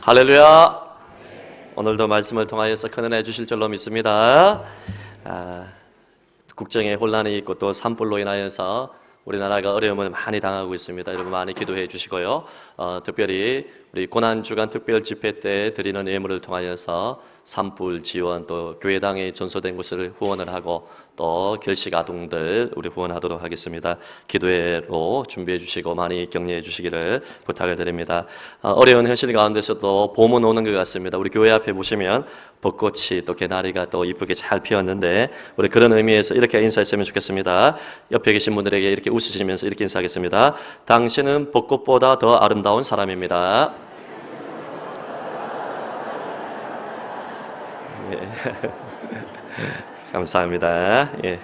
할렐루야. 오늘도 말씀을 통하여서 큰 은혜 주실 줄로 믿습니다. 국정에 혼란이 있고 또 산불로 인하여서 우리나라가 어려움을 많이 당하고 있습니다. 여러분 많이 기도해 주시고요. 특별히 우리 고난주간 특별 집회 때 드리는 예물을 통하여서 산불 지원, 또 교회당에 전소된 것을 후원을 하고 또 결식 아동들 우리 후원하도록 하겠습니다. 기도회로 준비해 주시고 많이 격려해 주시기를 부탁을 드립니다. 어려운 현실 가운데서도 봄은 오는 것 같습니다. 우리 교회 앞에 보시면 벚꽃이 또 개나리가 또 이쁘게 잘 피었는데 우리 그런 의미에서 이렇게 인사했으면 좋겠습니다. 옆에 계신 분들에게 이렇게 웃으시면서 이렇게 인사하겠습니다. 당신은 벚꽃보다 더 아름다운 사람입니다. 예. 감사합니다. 예.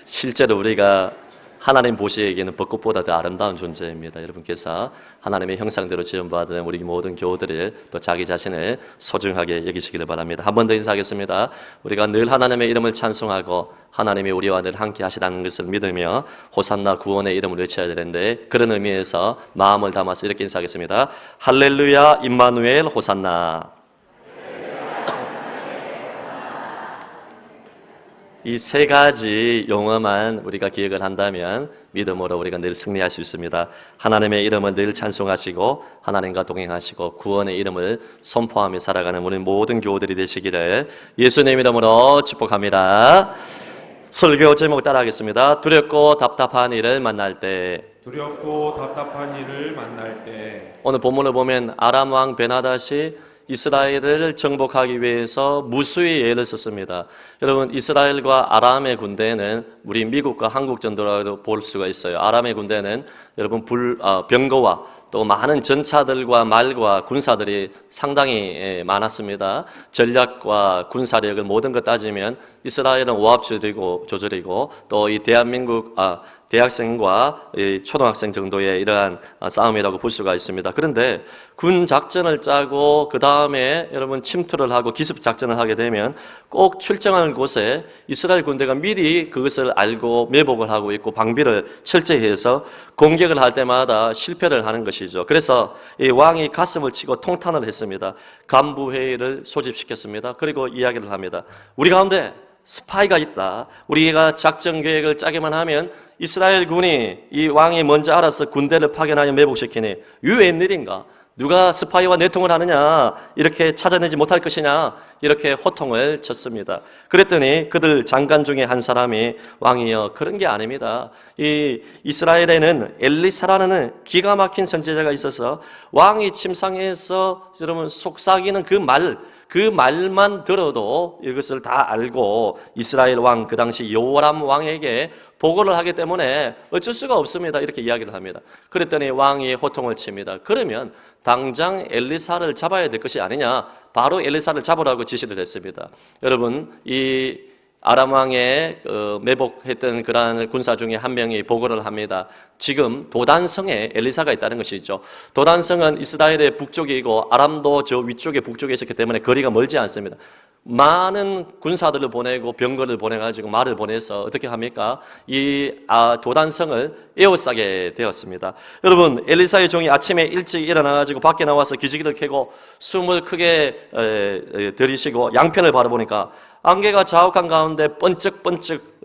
실제로 우리가 하나님 보시기에는 벚꽃보다 더 아름다운 존재입니다. 여러분께서 하나님의 형상대로 지음받은 우리 모든 교우들이 또 자기 자신을 소중하게 여기시기를 바랍니다. 한 번 더 인사하겠습니다. 우리가 늘 하나님의 이름을 찬송하고 하나님이 우리와 늘 함께 하시다는 것을 믿으며 호산나 구원의 이름을 외쳐야 되는데, 그런 의미에서 마음을 담아서 이렇게 인사하겠습니다. 할렐루야 임마누엘 호산나. 이 세 가지 용어만 우리가 기억을 한다면 믿음으로 우리가 늘 승리할 수 있습니다. 하나님의 이름을 늘 찬송하시고 하나님과 동행하시고 구원의 이름을 선포하며 살아가는 우리 모든 교우들이 되시기를 예수님 이름으로 축복합니다. 설교 제목 따라하겠습니다. 두렵고 답답한 일을 만날 때. 두렵고 답답한 일을 만날 때. 오늘 본문을 보면 아람 왕 베나닷이 이스라엘을 정복하기 위해서 무수히 애를 썼습니다. 여러분, 이스라엘과 아람의 군대는 우리 미국과 한국 정도라도 볼 수가 있어요. 아람의 군대는 여러분 병거와 또 많은 전차들과 말과 군사들이 상당히 많았습니다. 전략과 군사력을 모든 것 따지면 이스라엘은 오합조절이고 또 이 대한민국 대학생과 초등학생 정도의 이러한 싸움이라고 볼 수가 있습니다. 그런데 군 작전을 짜고 그 다음에 여러분 침투를 하고 기습 작전을 하게 되면 꼭 출정할 곳에 이스라엘 군대가 미리 그것을 알고 매복을 하고 있고 방비를 철저히 해서 공격을 할 때마다 실패를 하는 것이죠. 그래서 이 왕이 가슴을 치고 통탄을 했습니다. 간부회의를 소집시켰습니다. 그리고 이야기를 합니다. 우리 가운데 스파이가 있다. 우리가 작전 계획을 짜기만 하면 이스라엘 군이 이 왕이 먼저 알아서 군대를 파견하여 매복시키니 이 웬일인가? 누가 스파이와 내통을 하느냐? 이렇게 찾아내지 못할 것이냐? 이렇게 호통을 쳤습니다. 그랬더니 그들 장관 중에 한 사람이 왕이여, 그런 게 아닙니다. 이 이스라엘에는 엘리사라는 기가 막힌 선지자가 있어서 왕이 침상에서 여러분 속삭이는 그 말만 들어도 이것을 다 알고 이스라엘 왕 그 당시 여호람 왕에게 보고를 하기 때문에 어쩔 수가 없습니다. 이렇게 이야기를 합니다. 그랬더니 왕이 호통을 칩니다. 그러면 당장 엘리사를 잡아야 될 것이 아니냐? 바로 엘리사를 잡으라고 지시를 했습니다. 여러분, 이 아람 왕에 매복했던 그러한 군사 중에 한 명이 보고를 합니다. 지금 도단성에 엘리사가 있다는 것이죠. 도단성은 이스라엘의 북쪽이고 아람도 저 위쪽에 북쪽에 있었기 때문에 거리가 멀지 않습니다. 많은 군사들을 보내고 병거를 보내가지고 말을 보내서 어떻게 합니까? 이 도단성을 에워싸게 되었습니다. 여러분, 엘리사의 종이 아침에 일찍 일어나가지고 밖에 나와서 기지개를 켜고 숨을 크게 들이쉬고 양편을 바라보니까 안개가 자욱한 가운데 번쩍번쩍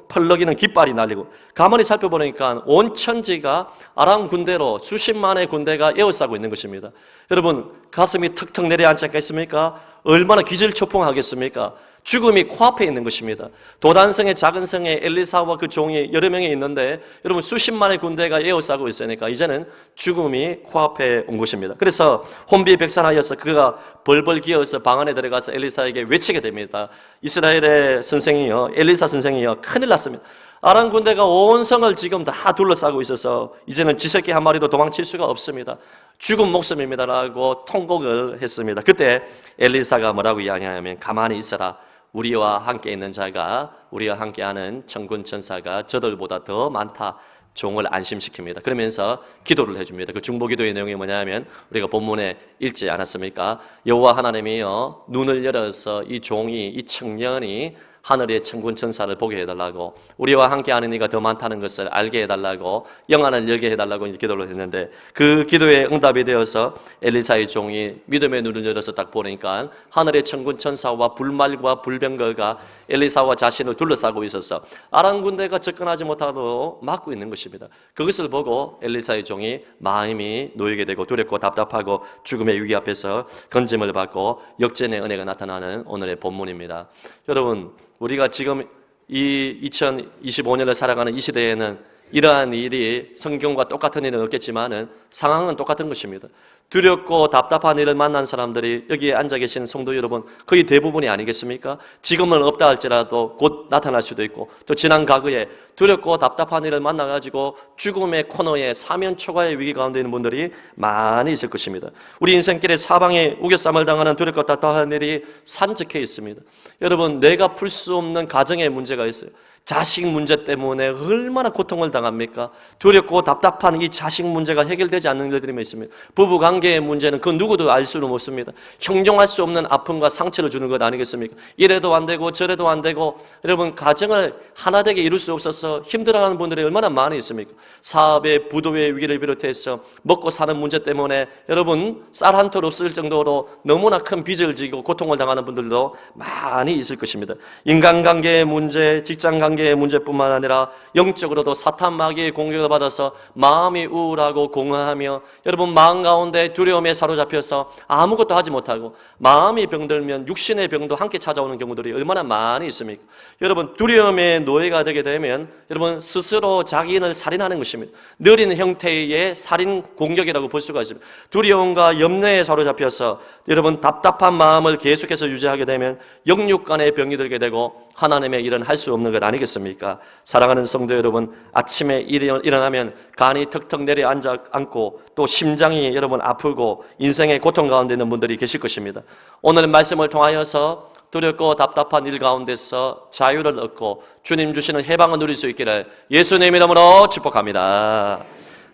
펄럭이는 깃발이 날리고 가만히 살펴보니까 온 천지가 아람 군대로 수십만의 군대가 에워싸고 있는 것입니다. 여러분, 가슴이 턱턱 내려앉지 않겠습니까? 얼마나 기절초풍하겠습니까? 죽음이 코앞에 있는 것입니다. 도단성의 작은 성에 엘리사와 그 종이 여러 명이 있는데 여러분 수십만의 군대가 에워싸고 있으니까 이제는 죽음이 코앞에 온 것입니다. 그래서 혼비백산하여서 그가 벌벌 기어서 방 안에 들어가서 엘리사에게 외치게 됩니다. 이스라엘의 선생이요, 엘리사 선생이요, 큰일 났습니다. 아람 군대가 온 성을 지금 다 둘러싸고 있어서 이제는 쥐새끼 한 마리도 도망칠 수가 없습니다. 죽은 목숨입니다라고 통곡을 했습니다. 그때 엘리사가 뭐라고 이야기하냐면 가만히 있어라. 우리와 함께 있는 자가, 우리와 함께하는 천군 천사가 저들보다 더 많다. 종을 안심시킵니다. 그러면서 기도를 해줍니다. 그 중보기도의 내용이 뭐냐면 우리가 본문에 읽지 않았습니까? 여호와 하나님이요 눈을 열어서 이 종이, 이 청년이 하늘의 천군 천사를 보게 해달라고, 우리와 함께하는 이가 더 많다는 것을 알게 해달라고, 영안을 열게 해달라고 기도를 했는데, 그 기도에 응답이 되어서 엘리사의 종이 믿음의 눈을 열어서 딱 보니까 하늘의 천군 천사와 불말과 불병거가 엘리사와 자신을 둘러싸고 있어서 아람 군대가 접근하지 못하도록 막고 있는 것입니다. 그것을 보고 엘리사의 종이 마음이 놓이게 되고 두렵고 답답하고 죽음의 위기 앞에서 건짐을 받고 역전의 은혜가 나타나는 오늘의 본문입니다. 여러분, 우리가 지금 이 2025년을 살아가는 이 시대에는 이러한 일이 성경과 똑같은 일은 없겠지만은 상황은 똑같은 것입니다. 두렵고 답답한 일을 만난 사람들이 여기에 앉아 계신 성도 여러분 거의 대부분이 아니겠습니까? 지금은 없다 할지라도 곧 나타날 수도 있고, 또 지난 과거에 두렵고 답답한 일을 만나가지고 죽음의 코너에 사면초가의 위기 가운데 있는 분들이 많이 있을 것입니다. 우리 인생길에 사방에 우겨쌈을 당하는 두렵고 답답한 일이 산적해 있습니다. 여러분, 내가 풀 수 없는 가정의 문제가 있어요. 자식 문제 때문에 얼마나 고통을 당합니까? 두렵고 답답한 이 자식 문제가 해결되지 않는 일들이 있습니다. 부부관계의 문제는 그 누구도 알 수는 없습니다. 형용할 수 없는 아픔과 상처를 주는 것 아니겠습니까? 이래도 안 되고 저래도 안 되고, 여러분 가정을 하나되게 이룰 수 없어서 힘들어하는 분들이 얼마나 많이 있습니까? 사업의 부도의 위기를 비롯해서 먹고 사는 문제 때문에 여러분 쌀 한 톨 없을 정도로 너무나 큰 빚을 지고 고통을 당하는 분들도 많이 있을 것입니다. 인간관계의 문제, 직장관계의 문제뿐만 아니라 영적으로도 사탄 마귀의 공격을 받아서 마음이 우울하고 공허하며, 여러분 마음 가운데 두려움에 사로잡혀서 아무것도 하지 못하고, 마음이 병들면 육신의 병도 함께 찾아오는 경우들이 얼마나 많이 있습니까? 여러분, 두려움의 노예가 되게 되면 여러분 스스로 자기인을 살인하는 것입니다. 느린 형태의 살인 공격이라고 볼 수가 있습니다. 두려움과 염려에 사로잡혀서 여러분 답답한 마음을 계속해서 유지하게 되면 영육간의 병이 들게 되고 하나님의 일은 할 수 없는 것 아니겠습니까? 사랑하는 성도 여러분, 아침에 일어나면 간이 턱턱 내려앉고 또 심장이 여러분 아프고 인생의 고통 가운데 있는 분들이 계실 것입니다. 오늘 말씀을 통하여서 두렵고 답답한 일 가운데서 자유를 얻고 주님 주시는 해방을 누릴 수 있기를 예수님 이름으로 축복합니다.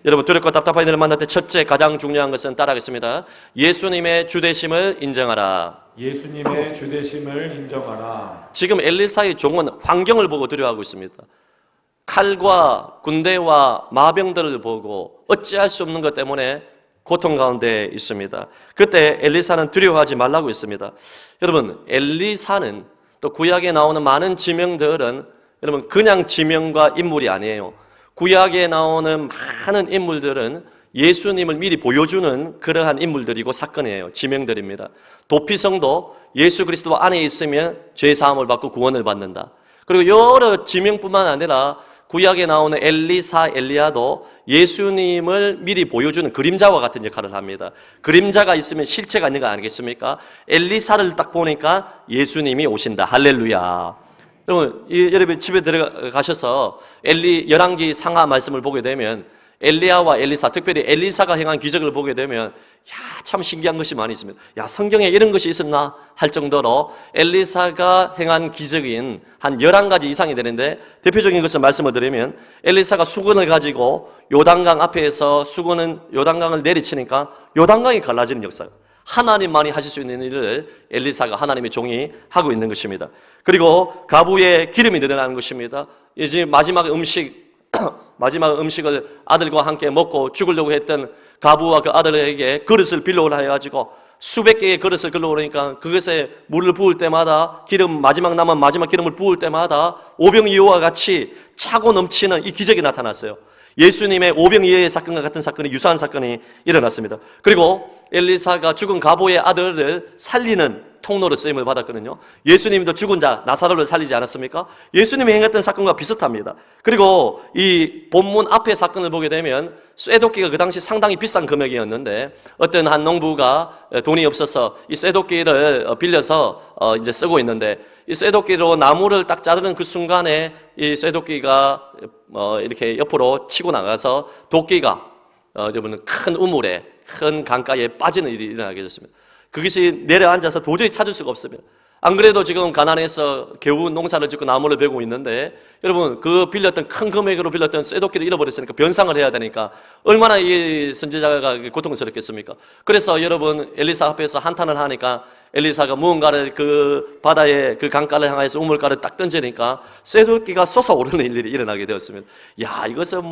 여러분, 두렵고 답답한 일을 만날 때 첫째 가장 중요한 것은 따라하겠습니다. 예수님의 주되심을 인정하라. 예수님의 주되심을 인정하라. 지금 엘리사의 종은 환경을 보고 두려워하고 있습니다. 칼과 군대와 마병들을 보고 어찌할 수 없는 것 때문에 고통 가운데 있습니다. 그때 엘리사는 두려워하지 말라고 했습니다. 여러분, 엘리사는 또 구약에 나오는 많은 지명들은 여러분 그냥 지명과 인물이 아니에요. 구약에 나오는 많은 인물들은 예수님을 미리 보여주는 그러한 인물들이고 사건이에요. 지명들입니다. 도피성도 예수 그리스도 안에 있으면 죄사함을 받고 구원을 받는다. 그리고 여러 지명뿐만 아니라 구약에 나오는 엘리사, 엘리야도 예수님을 미리 보여주는 그림자와 같은 역할을 합니다. 그림자가 있으면 실체가 있는 거 아니겠습니까? 엘리사를 딱 보니까 예수님이 오신다. 할렐루야. 여러분 집에 들어가셔서 열왕기 상하 말씀을 보게 되면 엘리야와 엘리사, 특별히 엘리사가 행한 기적을 보게 되면 참 신기한 것이 많이 있습니다. 성경에 이런 것이 있었나 할 정도로 엘리사가 행한 기적인 한 11가지 이상이 되는데, 대표적인 것을 말씀을 드리면 엘리사가 수건을 가지고 요단강 앞에서 요단강을 내리치니까 요단강이 갈라지는 역사예요. 하나님만이 하실 수 있는 일을 엘리사가, 하나님의 종이 하고 있는 것입니다. 그리고 가부에 기름이 늘어나는 것입니다. 이제 마지막 음식을 아들과 함께 먹고 죽으려고 했던 가부와 그 아들에게 그릇을 빌려오라 해가지고 수백 개의 그릇을 끌어오니까 그것에 물을 부을 때마다 마지막 남은 마지막 기름을 부을 때마다 오병이어와 같이 차고 넘치는 이 기적이 나타났어요. 예수님의 오병이어의 사건과 같은 사건이, 유사한 사건이 일어났습니다. 그리고 엘리사가 죽은 가보의 아들을 살리는 통로로 쓰임을 받았거든요. 예수님도 죽은 자 나사로를 살리지 않았습니까? 예수님이 행했던 사건과 비슷합니다. 그리고 이 본문 앞의 사건을 보게 되면 쇠도끼가 그 당시 상당히 비싼 금액이었는데, 어떤 한 농부가 돈이 없어서 이 쇠도끼를 빌려서 이제 쓰고 있는데, 이 쇠도끼로 나무를 딱 자르는 그 순간에 이 쇠도끼가 이렇게 옆으로 치고 나가서 도끼가 여러분 큰 우물에, 큰 강가에 빠지는 일이 일어나게 됐습니다. 그것이 내려앉아서 도저히 찾을 수가 없습니다. 안 그래도 지금 가난해서 겨우 농사를 짓고 나무를 베고 있는데, 여러분 그 큰 금액으로 빌렸던 쇠도끼를 잃어버렸으니까 변상을 해야 되니까 얼마나 이 선지자가 고통스럽겠습니까? 그래서 여러분 엘리사 앞에서 한탄을 하니까 엘리사가 무언가를 그 바다의 그 강가를 향해서 우물가를 딱 던지니까 쇠돌기가 솟아오르는 일들이 일어나게 되었습니다. 야, 이것은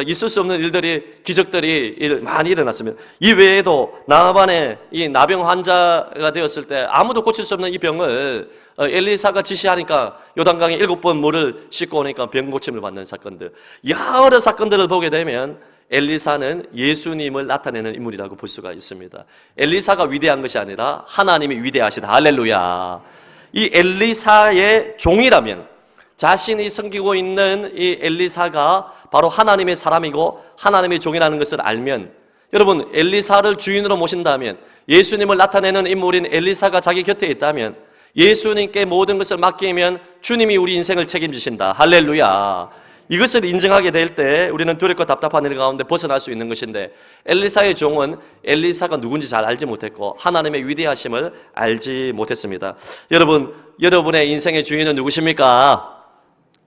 있을 수 없는 일들이, 기적들이 많이 일어났습니다. 이 외에도 나아반에 이 나병 환자가 되었을 때 아무도 고칠 수 없는 이 병을 엘리사가 지시하니까 요단강에 7번 물을 씻고 오니까 병 고침을 받는 사건들, 여러 사건들을 보게 되면 엘리사는 예수님을 나타내는 인물이라고 볼 수가 있습니다. 엘리사가 위대한 것이 아니라 하나님이 위대하시다. 할렐루야. 이 엘리사의 종이라면, 자신이 섬기고 있는 이 엘리사가 바로 하나님의 사람이고 하나님의 종이라는 것을 알면, 여러분, 엘리사를 주인으로 모신다면, 예수님을 나타내는 인물인 엘리사가 자기 곁에 있다면, 예수님께 모든 것을 맡기면 주님이 우리 인생을 책임지신다. 할렐루야. 이것을 인정하게 될 때 우리는 두렵고 답답한 일 가운데 벗어날 수 있는 것인데, 엘리사의 종은 엘리사가 누군지 잘 알지 못했고 하나님의 위대하심을 알지 못했습니다. 여러분, 여러분의 인생의 주인은 누구십니까?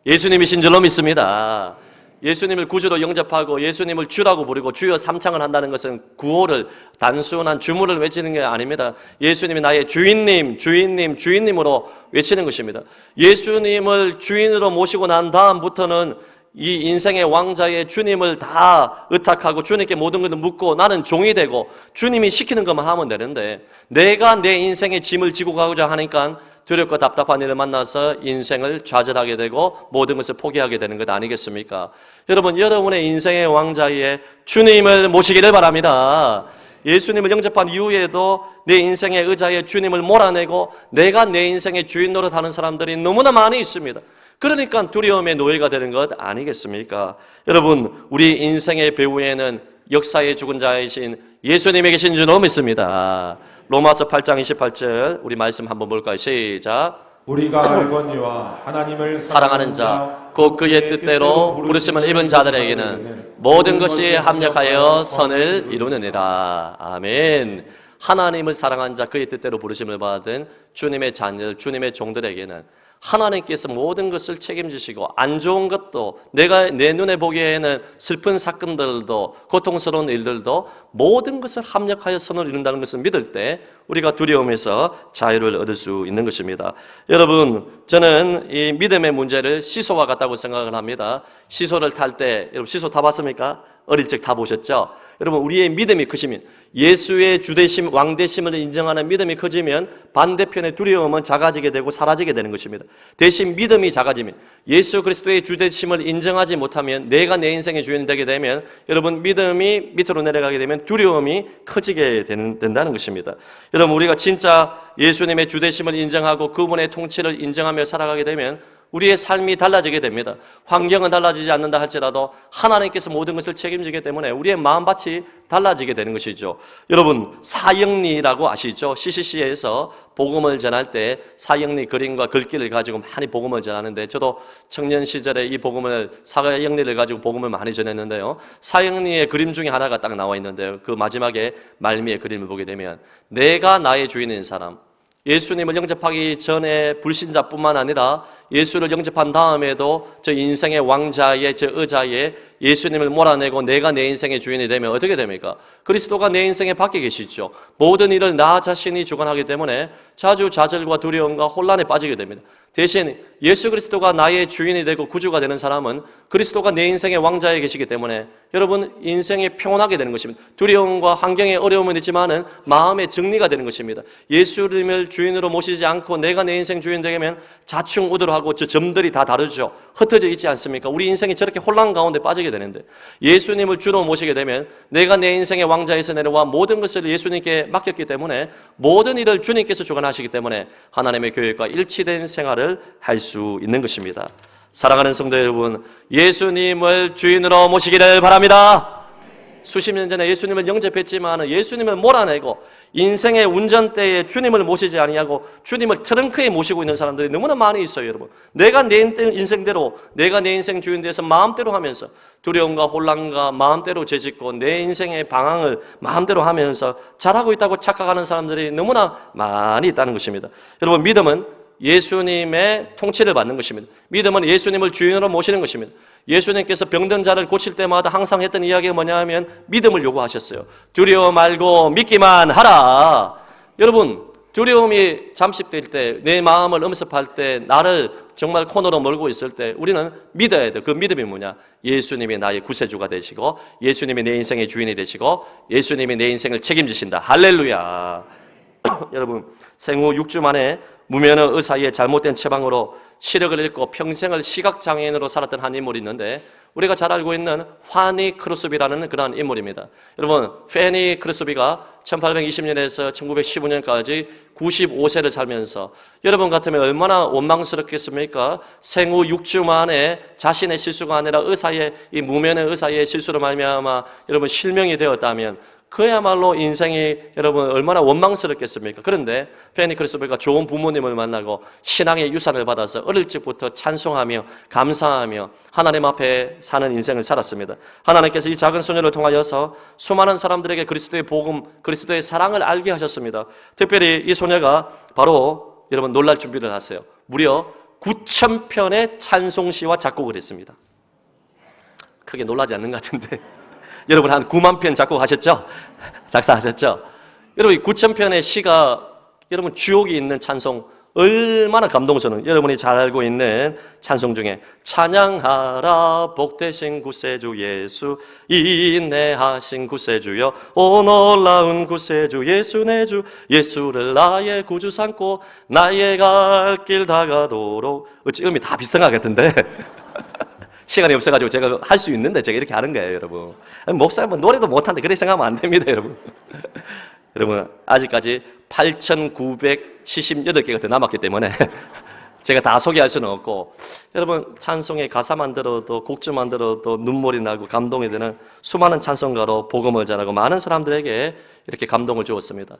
예수님이신 줄로 믿습니다. 예수님을 구주로 영접하고 예수님을 주라고 부르고 주여 삼창을 한다는 것은 구호를, 단순한 주문을 외치는 게 아닙니다. 예수님이 나의 주인님, 주인님, 주인님으로 외치는 것입니다. 예수님을 주인으로 모시고 난 다음부터는 이 인생의 왕자의 주님을 다 의탁하고 주님께 모든 것을 묻고 나는 종이 되고 주님이 시키는 것만 하면 되는데, 내가 내 인생의 짐을 지고 가고자 하니까 두렵고 답답한 일을 만나서 인생을 좌절하게 되고 모든 것을 포기하게 되는 것 아니겠습니까? 여러분, 여러분의 인생의 왕자의 주님을 모시기를 바랍니다. 예수님을 영접한 이후에도 내 인생의 의자에 주님을 몰아내고 내가 내 인생의 주인 노릇하는 사람들이 너무나 많이 있습니다. 그러니까 두려움의 노예가 되는 것 아니겠습니까? 여러분, 우리 인생의 배후에는 역사의 죽은 자이신 예수님이 계신 줄로 믿습니다. 로마서 8장 28절 우리 말씀 한번 볼까요? 시작. 우리가 알거니와 하나님을 사랑하는 자, 곧 그의 뜻대로 부르심을 입은 자들에게는 모든 것이 합력하여 선을 이루느니라. 아멘. 하나님을 사랑한 자, 그의 뜻대로 부르심을 받은 주님의 자녀, 주님의 종들에게는 하나님께서 모든 것을 책임지시고, 안 좋은 것도, 내가 내 눈에 보기에는 슬픈 사건들도 고통스러운 일들도 모든 것을 합력하여 선을 이룬다는 것을 믿을 때 우리가 두려움에서 자유를 얻을 수 있는 것입니다. 여러분, 저는 이 믿음의 문제를 시소와 같다고 생각을 합니다. 시소를 탈 때, 여러분 시소 타봤습니까? 어릴 적 타보셨죠? 여러분, 우리의 믿음이 크시면, 예수의 주되심, 왕되심을 인정하는 믿음이 커지면 반대편의 두려움은 작아지게 되고 사라지게 되는 것입니다. 대신 믿음이 작아지면, 예수 그리스도의 주되심을 인정하지 못하면, 내가 내 인생의 주인이 되게 되면, 여러분, 믿음이 밑으로 내려가게 되면 두려움이 커지게 된다는 것입니다. 여러분, 우리가 진짜 예수님의 주되심을 인정하고 그분의 통치를 인정하며 살아가게 되면 우리의 삶이 달라지게 됩니다. 환경은 달라지지 않는다 할지라도 하나님께서 모든 것을 책임지기 때문에 우리의 마음밭이 달라지게 되는 것이죠. 여러분, 사형리라고 아시죠? CCC에서 복음을 전할 때 사형리 그림과 글귀를 가지고 많이 복음을 전하는데, 저도 청년 시절에 이 복음을, 사형리를 가지고 복음을 많이 전했는데요, 사형리의 그림 중에 하나가 딱 나와 있는데요, 그 마지막에 말미의 그림을 보게 되면 내가 나의 주인인 사람, 예수님을 영접하기 전에 불신자뿐만 아니라 예수를 영접한 다음에도 저 인생의 왕자의 저 의자에 예수님을 몰아내고 내가 내 인생의 주인이 되면 어떻게 됩니까? 그리스도가 내 인생에 밖에 계시죠. 모든 일을 나 자신이 주관하기 때문에 자주 좌절과 두려움과 혼란에 빠지게 됩니다. 대신 예수 그리스도가 나의 주인이 되고 구주가 되는 사람은 그리스도가 내 인생의 왕자에 계시기 때문에 여러분, 인생이 평온하게 되는 것입니다. 두려움과 환경에 어려움은 있지만은 마음의 정리가 되는 것입니다. 예수님을 주인으로 모시지 않고 내가 내 인생 주인 되면 자충우돌하고 저 점들이 다 다르죠. 흩어져 있지 않습니까? 우리 인생이 저렇게 혼란 가운데 빠지게 되는데, 예수님을 주로 모시게 되면 내가 내 인생의 왕자에서 내려와 모든 것을 예수님께 맡겼기 때문에 모든 일을 주님께서 주관하시기 때문에 하나님의 교회과 일치된 생활을 할 수 있는 것입니다. 사랑하는 성도 여러분, 예수님을 주인으로 모시기를 바랍니다. 수십 년 전에 예수님을 영접했지만 예수님을 몰아내고 인생의 운전대에 주님을 모시지 아니하고 주님을 트렁크에 모시고 있는 사람들이 너무나 많이 있어요. 여러분, 내가 내 인생대로, 내가 내 인생 주인 돼서 마음대로 하면서 두려움과 혼란과 마음대로 죄짓고 내 인생의 방향을 마음대로 하면서 잘하고 있다고 착각하는 사람들이 너무나 많이 있다는 것입니다. 여러분, 믿음은 예수님의 통치를 받는 것입니다. 믿음은 예수님을 주인으로 모시는 것입니다. 예수님께서 병든 자를 고칠 때마다 항상 했던 이야기가 뭐냐 하면 믿음을 요구하셨어요. 두려워 말고 믿기만 하라. 여러분, 두려움이 잠식될 때, 내 마음을 엄습할 때, 나를 정말 코너로 몰고 있을 때 우리는 믿어야 돼요. 그 믿음이 뭐냐? 예수님이 나의 구세주가 되시고 예수님이 내 인생의 주인이 되시고 예수님이 내 인생을 책임지신다. 할렐루야. 여러분, 생후 6주 만에 무면허 의사의 잘못된 처방으로 시력을 잃고 평생을 시각장애인으로 살았던 한 인물이 있는데, 우리가 잘 알고 있는 파니 크루스비라는 그러한 인물입니다. 여러분, 파니 크루스비가 1820년에서 1915년까지 95세를 살면서, 여러분 같으면 얼마나 원망스럽겠습니까? 생후 6주 만에 자신의 실수가 아니라 의사의, 이 무면허 의사의 실수로 말미암아 여러분 실명이 되었다면 그야말로 인생이 여러분 얼마나 원망스럽겠습니까? 그런데 파니 크루스비가 좋은 부모님을 만나고 신앙의 유산을 받아서 어릴 적부터 찬송하며 감사하며 하나님 앞에 사는 인생을 살았습니다. 하나님께서 이 작은 소녀를 통하여서 수많은 사람들에게 그리스도의 복음, 그리스도의 사랑을 알게 하셨습니다. 특별히 이 소녀가 바로 여러분 놀랄 준비를 하세요. 무려 9,000편의 찬송시와 작곡을 했습니다. 크게 놀라지 않는 것 같은데 여러분 한 9만 편 작곡하셨죠? 작사하셨죠? 여러분 9,000편의 시가 여러분 주옥이 있는 찬송 얼마나 감동스러운, 여러분이 잘 알고 있는 찬송 중에 찬양하라 복되신 구세주 예수 인내하신 구세주여 오 놀라운 구세주 예수 내 주 예수를 나의 구주 삼고 나의 갈 길 다가도록. 어찌 음이 다 비슷한 것 같은데 시간이 없어가지고 제가 할 수 있는데 제가 이렇게 하는 거예요, 여러분. 목사님은 노래도 못하는데 그렇게 생각하면 안 됩니다, 여러분. 여러분, 아직까지 8,978개가 더 남았기 때문에 제가 다 소개할 수는 없고, 여러분 찬송의 가사만 들어도 곡조만 들어도 눈물이 나고 감동이 되는 수많은 찬송가로 복음을 전하고 많은 사람들에게 이렇게 감동을 주었습니다.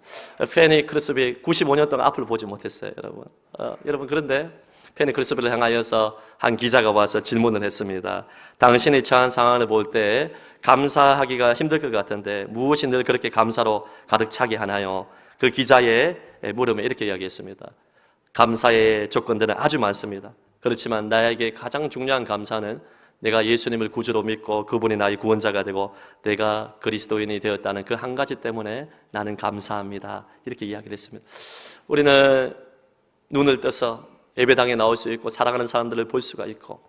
파니 크루스비 95년 동안 앞을 보지 못했어요, 여러분. 여러분 그런데 파니 크루스비를 향하여서 한 기자가 와서 질문을 했습니다. 당신이 처한 상황을 볼 때 감사하기가 힘들 것 같은데 무엇이 늘 그렇게 감사로 가득 차게 하나요? 그 기자의 물음에 이렇게 이야기했습니다. 감사의 조건들은 아주 많습니다. 그렇지만 나에게 가장 중요한 감사는 내가 예수님을 구주로 믿고 그분이 나의 구원자가 되고 내가 그리스도인이 되었다는 그 한 가지 때문에 나는 감사합니다. 이렇게 이야기를 했습니다. 우리는 눈을 떠서 예배당에 나올 수 있고 사랑하는 사람들을 볼 수가 있고,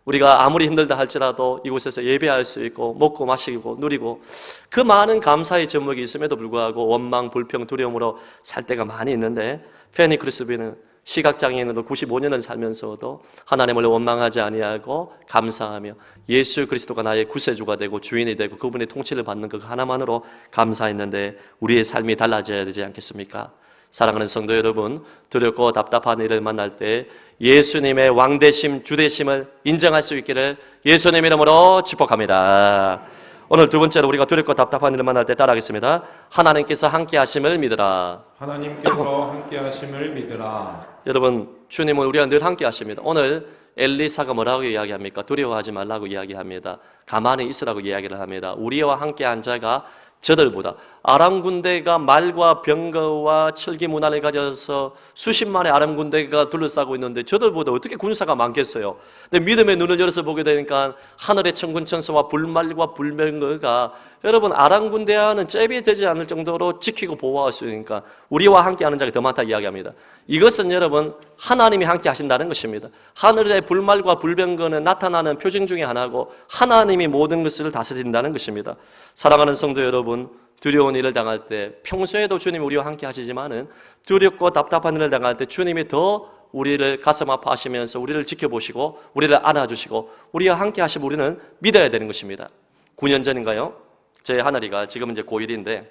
우리가 아무리 힘들다 할지라도 이곳에서 예배할 수 있고 먹고 마시고 누리고 그 많은 감사의 제목이 있음에도 불구하고 원망, 불평, 두려움으로 살 때가 많이 있는데, 파니 크루스비는 시각장애인으로 95년을 살면서도 하나님을 원망하지 아니하고 감사하며 예수 그리스도가 나의 구세주가 되고 주인이 되고 그분의 통치를 받는 그 하나만으로 감사했는데 우리의 삶이 달라져야 되지 않겠습니까? 사랑하는 성도 여러분, 두렵고 답답한 일을 만날 때 예수님의 왕되심, 주되심을 인정할 수 있기를 예수님 이름으로 축복합니다. 오늘 두 번째로 우리가 두렵고 답답한 일을 만날 때 따라하겠습니다. 하나님께서 함께 하심을 믿으라. 하나님께서 함께 하심을 믿으라. 여러분, 주님은 우리와 늘 함께 하십니다. 오늘 엘리사가 뭐라고 이야기합니까? 두려워하지 말라고 이야기합니다. 가만히 있으라고 이야기를 합니다. 우리와 함께 한 자가 저들보다, 아람 군대가 말과 병거와 철기 문화를 가져서 수십만의 아람 군대가 둘러싸고 있는데 저들보다 어떻게 군사가 많겠어요? 근데 믿음의 눈을 열어서 보게 되니까 하늘의 천군 천사와 불말과 불병거가 여러분 아람 군대와는 잽이 되지 않을 정도로 지키고 보호할 수 있으니까 우리와 함께하는 자가 더 많다 이야기합니다. 이것은 여러분 하나님이 함께 하신다는 것입니다. 하늘의 불말과 불병거는 나타나는 표징 중에 하나고 하나님이 모든 것을 다스린다는 것입니다. 사랑하는 성도 여러분, 두려운 일을 당할 때 평소에도 주님이 우리와 함께 하시지만은 두렵고 답답한 일을 당할 때 주님이 더 우리를 가슴 아파하시면서 우리를 지켜보시고 우리를 안아주시고 우리와 함께 하시면 우리는 믿어야 되는 것입니다. 9년 전인가요? 제 하늘이가 지금 이제 고1인데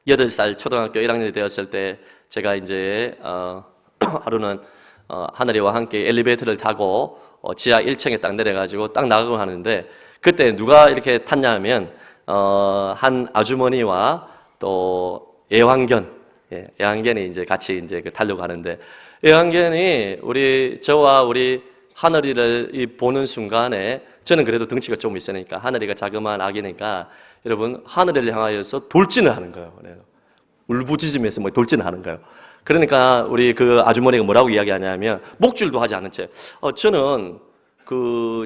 8살 초등학교 1학년이 되었을 때 제가 이제 하루는 하늘이와 함께 엘리베이터를 타고 지하 1층에 딱 내려가지고 딱 나가고 하는데 그때 누가 이렇게 탔냐면 한 아주머니와 또 애완견, 애완견이 이제 같이 이제 타려고 하는데 애완견이 저와 우리 하늘이를 보는 순간에 저는 그래도 덩치가 좀 있으니까 하늘이가 자그마한 아기니까 여러분 하늘이를 향하여서 돌진을 하는 거예요. 울부짖으면서 뭐 돌진을 하는 거예요. 그러니까 우리 그 아주머니가 뭐라고 이야기하냐면 목줄도 하지 않은 채 저는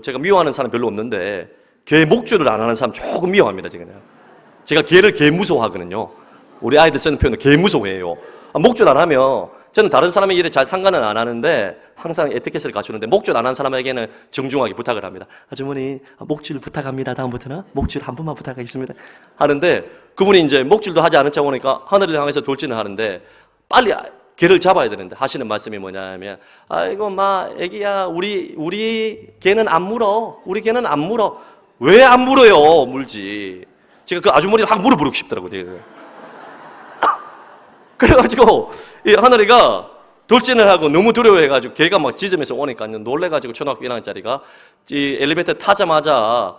제가 미워하는 사람 별로 없는데 개 목줄을 안 하는 사람 조금 미워합니다. 제가 개를 개 무서워하거든요. 우리 아이들 쓰는 표현은 개 무서워해요. 목줄 안 하면 저는 다른 사람의 일에 잘 상관은 안 하는데 항상 에티켓을 갖추는데 목줄 안 한 사람에게는 정중하게 부탁을 합니다. 아주머니 목줄 부탁합니다. 다음부터는 목줄 한 번만 부탁하겠습니다. 하는데 그분이 이제 목줄도 하지 않은 척 오니까 하늘을 향해서 돌진을 하는데 빨리 개를 잡아야 되는데 하시는 말씀이 뭐냐면 아이고 마 애기야 우리 개는 안 물어. 우리 개는 안 물어. 왜 안 물어요? 물지. 제가 그 아주머니를 확 물어보고 싶더라고요. 그래가지고 이 하늘이가 돌진을 하고 너무 두려워해가지고 걔가 막 지점에서 오니까 놀래가지고 초등학교 1학년짜리가 이 엘리베이터 타자마자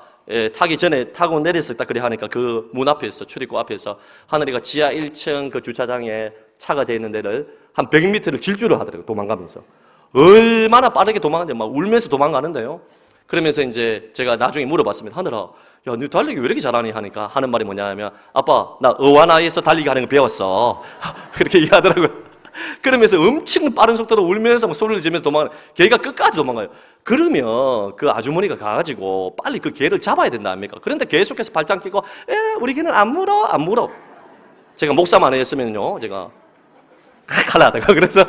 타기 전에 타고 내렸을 때 그래 하니까 그 문 앞에서 출입구 앞에서 하늘이가 지하 1층 그 주차장에 차가 돼 있는 데를 한 100m를 질주를 하더라고요. 도망가면서 얼마나 빠르게 도망가는데 막 울면서 도망가는데요. 그러면서 이제 제가 나중에 물어봤습니다. 하늘아, 야, 너 달리기 왜 이렇게 잘하니? 하니까 하는 말이 뭐냐면 아빠, 나 어와나이에서 달리기 하는 거 배웠어. 그렇게 얘기하더라고요. 그러면서 엄청 빠른 속도로 울면서 막 소리를 지르면서 도망가요. 걔가 끝까지 도망가요. 그러면 그 아주머니가 가가지고 빨리 그 개를 잡아야 된다 아닙니까? 그런데 계속해서 발짱 끼고 우리 개는 안 물어 안 물어. 제가 목사만 했으면요 제가 칼 나다가 그래서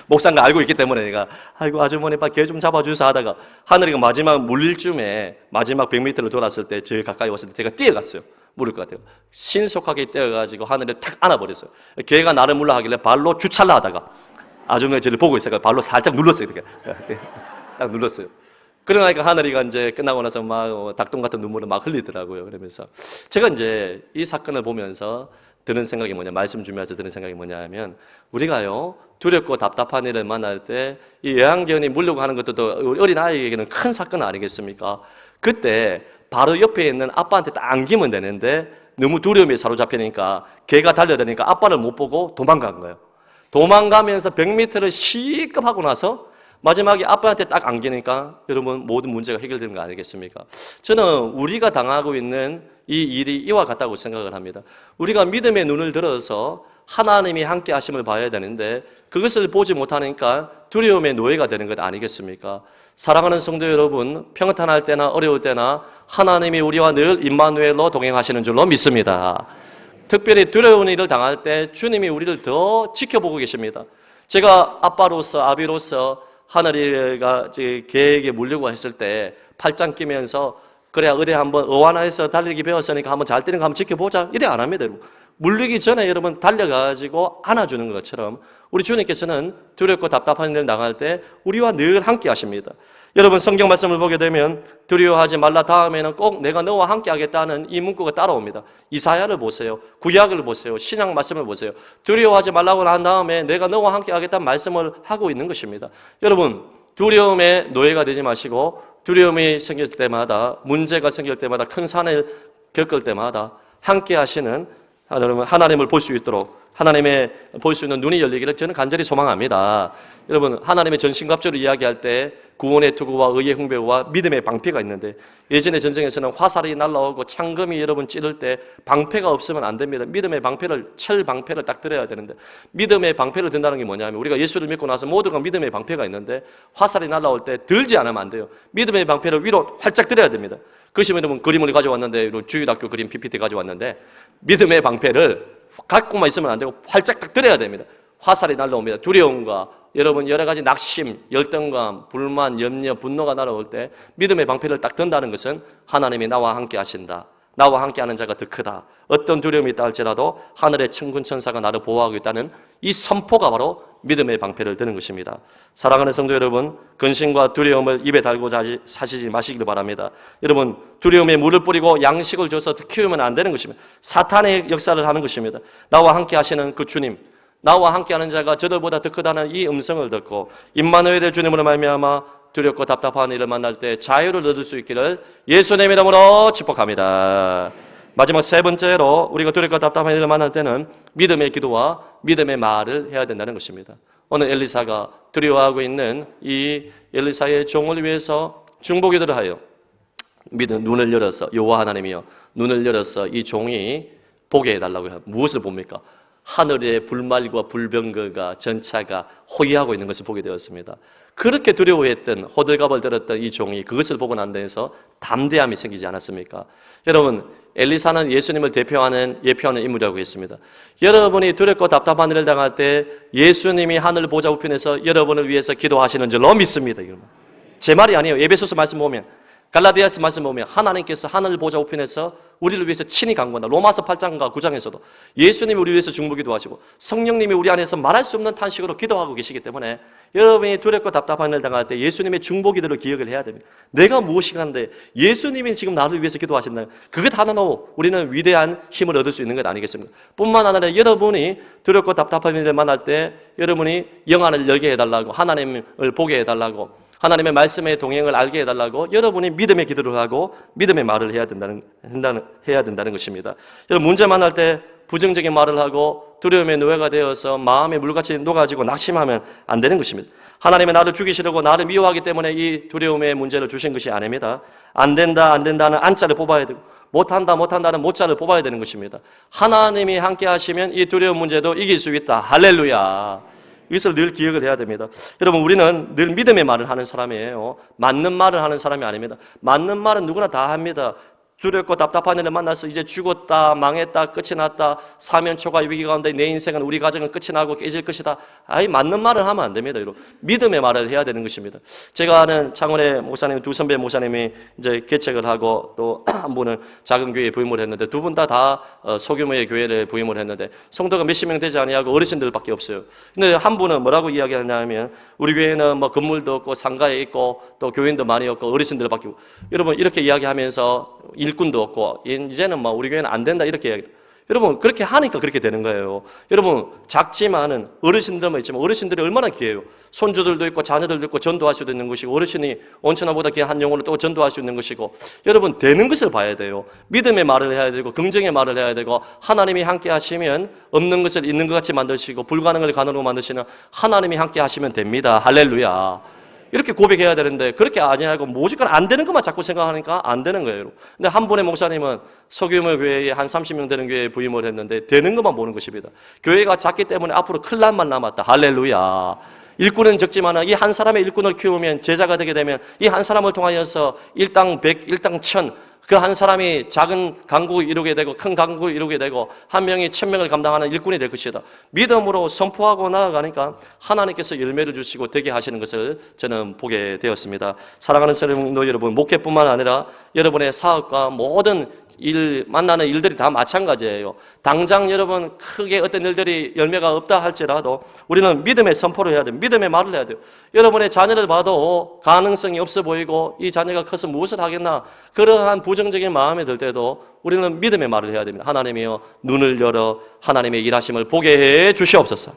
목사인 거 알고 있기 때문에 내가 아이고 아주머니 개 좀 잡아주세요 하다가 하늘이가 마지막 물릴 쯤에 마지막 100m를 돌았을 때 제일 가까이 왔을 때 제가 뛰어갔어요. 물을 것 같아요. 신속하게 뛰어가지고 하늘에 탁 안아버렸어요. 걔가 나를 물라 하길래 발로 주찰라 하다가 아주머니가 저를 보고 있어요. 발로 살짝 눌렀어요. 이렇게 딱 눌렀어요. 그러니까 하늘이가 이제 끝나고 나서 막 닭똥 같은 눈물을 막 흘리더라고요. 그러면서 제가 이제 이 사건을 보면서 드는 생각이 뭐냐, 말씀 준비하면서 드는 생각이 뭐냐 하면 우리가요 두렵고 답답한 일을 만날 때 이 애완견이 물려고 하는 것도 또 어린 아이에게는 큰 사건 아니겠습니까? 그때 바로 옆에 있는 아빠한테 딱 안기면 되는데 너무 두려움에 사로잡히니까 걔가 달려다니까 아빠를 못 보고 도망간 거예요. 도망가면서 100m를 시급 하고 나서 마지막에 아빠한테 딱 안기니까 여러분 모든 문제가 해결되는 거 아니겠습니까? 저는 우리가 당하고 있는 이 일이 이와 같다고 생각을 합니다. 우리가 믿음의 눈을 들어서 하나님이 함께 하심을 봐야 되는데 그것을 보지 못하니까 두려움의 노예가 되는 것 아니겠습니까? 사랑하는 성도 여러분, 평탄할 때나 어려울 때나 하나님이 우리와 늘 임마누엘로 동행하시는 줄로 믿습니다. 특별히 두려운 일을 당할 때 주님이 우리를 더 지켜보고 계십니다. 제가 아빠로서 아비로서 하늘이가 개에게 물려고 했을 때 팔짱 끼면서 그래 의대 한번 어와나에서 달리기 배웠으니까 한번 잘 뛰는 거 한번 지켜보자 이래 안 합니다. 물리기 전에 여러분 달려가지고 안아주는 것처럼 우리 주님께서는 두렵고 답답한 일을 당할 때 우리와 늘 함께 하십니다. 여러분 성경 말씀을 보게 되면 두려워하지 말라 다음에는 꼭 내가 너와 함께 하겠다는 이 문구가 따라옵니다. 이사야를 보세요. 구약을 보세요. 신약 말씀을 보세요. 두려워하지 말라고 한 다음에 내가 너와 함께 하겠다는 말씀을 하고 있는 것입니다. 여러분 두려움의 노예가 되지 마시고 두려움이 생길 때마다 문제가 생길 때마다 큰 산을 겪을 때마다 함께 하시는 하나님을 볼 수 있도록 하나님의 볼 수 있는 눈이 열리기를 저는 간절히 소망합니다. 여러분 하나님의 전신갑주를 이야기할 때 구원의 투구와 의의 흥배와 믿음의 방패가 있는데 예전의 전쟁에서는 화살이 날라오고 창검이 여러분 찌를 때 방패가 없으면 안 됩니다. 믿음의 방패를 철 방패를 딱 들어야 되는데 믿음의 방패를 든다는 게 뭐냐면 우리가 예수를 믿고 나서 모두가 믿음의 방패가 있는데 화살이 날라올 때 들지 않으면 안 돼요. 믿음의 방패를 위로 활짝 들어야 됩니다. 그것이 여러분 그림을 가져왔는데 주일학교 그림 PPT 가져왔는데 믿음의 방패를 갖고만 있으면 안 되고 활짝 딱 들어야 됩니다. 화살이 날라옵니다. 두려움과 여러분 여러 가지 낙심, 열등감, 불만, 염려, 분노가 날아올 때 믿음의 방패를 딱 든다는 것은 하나님이 나와 함께 하신다. 나와 함께하는 자가 더 크다. 어떤 두려움이 있다 할지라도 하늘의 천군 천사가 나를 보호하고 있다는 이 선포가 바로 믿음의 방패를 드는 것입니다. 사랑하는 성도 여러분, 근심과 두려움을 입에 달고 사시지 마시기를 바랍니다. 여러분, 두려움에 물을 뿌리고 양식을 줘서 키우면 안 되는 것입니다. 사탄의 역사를 하는 것입니다. 나와 함께 하시는 그 주님, 나와 함께하는 자가 저들보다 더 크다는 이 음성을 듣고 임마누엘의 주님으로 말미암아 두렵고 답답한 일을 만날 때 자유를 얻을 수 있기를 예수님의 이름으로 축복합니다. 마지막 세 번째로 우리가 두렵고 답답한 일을 만날 때는 믿음의 기도와 믿음의 말을 해야 된다는 것입니다. 오늘 엘리사가 두려워하고 있는 이 엘리사의 종을 위해서 중보기도를 하여 믿음 눈을 열어서 여호와 하나님이여 눈을 열어서 이 종이 보게 해달라고 해요. 무엇을 봅니까? 하늘의 불말과 불병거가 전차가 호위하고 있는 것을 보게 되었습니다. 그렇게 두려워했던 호들갑을 들었던 이 종이 그것을 보고 난 데에서 담대함이 생기지 않았습니까? 여러분, 엘리사는 예수님을 예표하는 인물이라고 했습니다. 여러분이 두렵고 답답한 일을 당할 때 예수님이 하늘 보좌 우편에서 여러분을 위해서 기도하시는 줄로 믿습니다. 제 말이 아니에요. 에베소서 말씀 보면, 갈라디아서 말씀 보면 하나님께서 하늘 보좌 우편에서 우리를 위해서 친히 간구한다. 로마서 8장과 9장에서도 예수님이 우리 위해서 중보기도 하시고 성령님이 우리 안에서 말할 수 없는 탄식으로 기도하고 계시기 때문에 여러분이 두렵고 답답한 일을 당할 때 예수님의 중보기도를 기억을 해야 됩니다. 내가 무엇이 한데 예수님이 지금 나를 위해서 기도하신다. 그것 하나로 우리는 위대한 힘을 얻을 수 있는 것 아니겠습니까? 뿐만 아니라 여러분이 두렵고 답답한 일을 만날 때 여러분이 영안을 열게 해달라고, 하나님을 보게 해달라고, 하나님의 말씀의 동행을 알게 해달라고 여러분이 믿음의 기도를 하고 믿음의 말을 해야 된다는 것입니다. 여러분, 문제 만날 때 부정적인 말을 하고 두려움의 노예가 되어서 마음이 물같이 녹아지고 낙심하면 안 되는 것입니다. 하나님의 나를 죽이시려고 나를 미워하기 때문에 이 두려움의 문제를 주신 것이 아닙니다. 안 된다는 안자를 뽑아야 되고 못한다는 못자를 뽑아야 되는 것입니다. 하나님이 함께 하시면 이 두려움 문제도 이길 수 있다. 할렐루야. 이것을 늘 기억을 해야 됩니다. 여러분, 우리는 늘 믿음의 말을 하는 사람이에요. 맞는 말을 하는 사람이 아닙니다. 맞는 말은 누구나 다 합니다. 두렵고 답답한 일을 만나서 이제 죽었다, 망했다, 끝이 났다, 사면초가 위기 가운데 내 인생은, 우리 가정은 끝이 나고 깨질 것이다. 맞는 말을 하면 안 됩니다. 여러분, 믿음의 말을 해야 되는 것입니다. 제가 아는 창원의 목사님, 두 선배 목사님이 이제 개척을 하고 또 한 분은 작은 교회에 부임을 했는데 두 분 다 소규모의 교회를 부임을 했는데 성도가 몇십 명 되지 아니하고 어르신들밖에 없어요. 근데 한 분은 뭐라고 이야기하냐면 우리 교회는 뭐 건물도 없고 상가에 있고 또 교인도 많이 없고 어르신들밖에 없고, 여러분 이렇게 이야기하면서 일꾼도 없고 이제는 뭐 우리 교회는 안 된다 이렇게 이야기. 여러분, 그렇게 하니까 그렇게 되는 거예요. 여러분, 작지만은 어르신들만 있지만 어르신들이 얼마나 귀해요. 손주들도 있고 자녀들도 있고 전도할 수도 있는 것이고, 어르신이 온천하보다 귀한 영혼을 또 전도할 수 있는 것이고, 여러분 되는 것을 봐야 돼요. 믿음의 말을 해야 되고 긍정의 말을 해야 되고, 하나님이 함께 하시면 없는 것을 있는 것 같이 만드시고 불가능을 가능으로 만드시는 하나님이 함께 하시면 됩니다. 할렐루야. 이렇게 고백해야 되는데 그렇게 아니하고 무조건 안 되는 것만 자꾸 생각하니까 안 되는 거예요. 근데 한 분의 목사님은 소규모 교회에 한 30명 되는 교회에 부임을 했는데 되는 것만 보는 것입니다. 교회가 작기 때문에 앞으로 큰일 날만 남았다. 할렐루야. 일꾼은 적지만 이 한 사람의 일꾼을 키우면, 제자가 되게 되면 이 한 사람을 통하여서 일당 100, 일당 1000, 그 한 사람이 작은 강국을 이루게 되고 큰 강국을 이루게 되고 한 명이 1000명을 감당하는 일꾼이 될 것이다. 믿음으로 선포하고 나아가니까 하나님께서 열매를 주시고 되게 하시는 것을 저는 보게 되었습니다. 사랑하는 성도 여러분, 목회뿐만 아니라 여러분의 사업과 모든 만나는 일들이 다 마찬가지예요. 당장 여러분 크게 어떤 일들이 열매가 없다 할지라도 우리는 믿음의 선포를 해야 돼요. 믿음의 말을 해야 돼요. 여러분의 자녀를 봐도 가능성이 없어 보이고 이 자녀가 커서 무엇을 하겠나, 그러한 부정적인 마음이 들 때도 우리는 믿음의 말을 해야 됩니다. 하나님이여, 눈을 열어 하나님의 일하심을 보게 해 주시옵소서.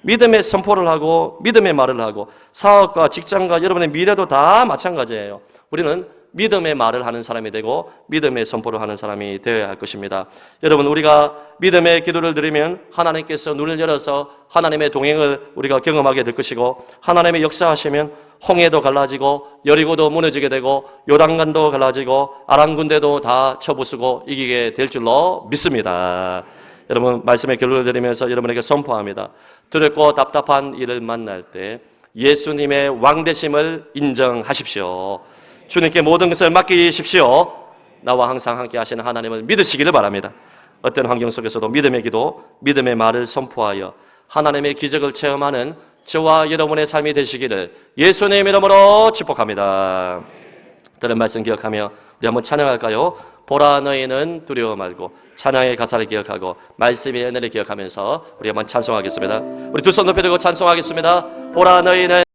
믿음의 선포를 하고 믿음의 말을 하고, 사업과 직장과 여러분의 미래도 다 마찬가지예요. 우리는 믿음의 말을 하는 사람이 되고 믿음의 선포를 하는 사람이 되어야 할 것입니다. 여러분, 우리가 믿음의 기도를 드리면 하나님께서 눈을 열어서 하나님의 동행을 우리가 경험하게 될 것이고, 하나님의 역사하시면 홍해도 갈라지고 여리고도 무너지게 되고 요단강도 갈라지고 아람 군대도 다 쳐부수고 이기게 될 줄로 믿습니다. 여러분, 말씀의 결론을 드리면서 여러분에게 선포합니다. 두렵고 답답한 일을 만날 때 예수님의 왕되심을 인정하십시오. 주님께 모든 것을 맡기십시오. 나와 항상 함께 하시는 하나님을 믿으시기를 바랍니다. 어떤 환경 속에서도 믿음의 기도, 믿음의 말을 선포하여 하나님의 기적을 체험하는 저와 여러분의 삶이 되시기를 예수님 이름으로 축복합니다. 들은 말씀 기억하며 우리 한번 찬양할까요? 보라 너희는 두려워 말고. 찬양의 가사를 기억하고 말씀의 은혜를 기억하면서 우리 한번 찬송하겠습니다. 우리 두 손 높이 들고 찬송하겠습니다. 보라 너희는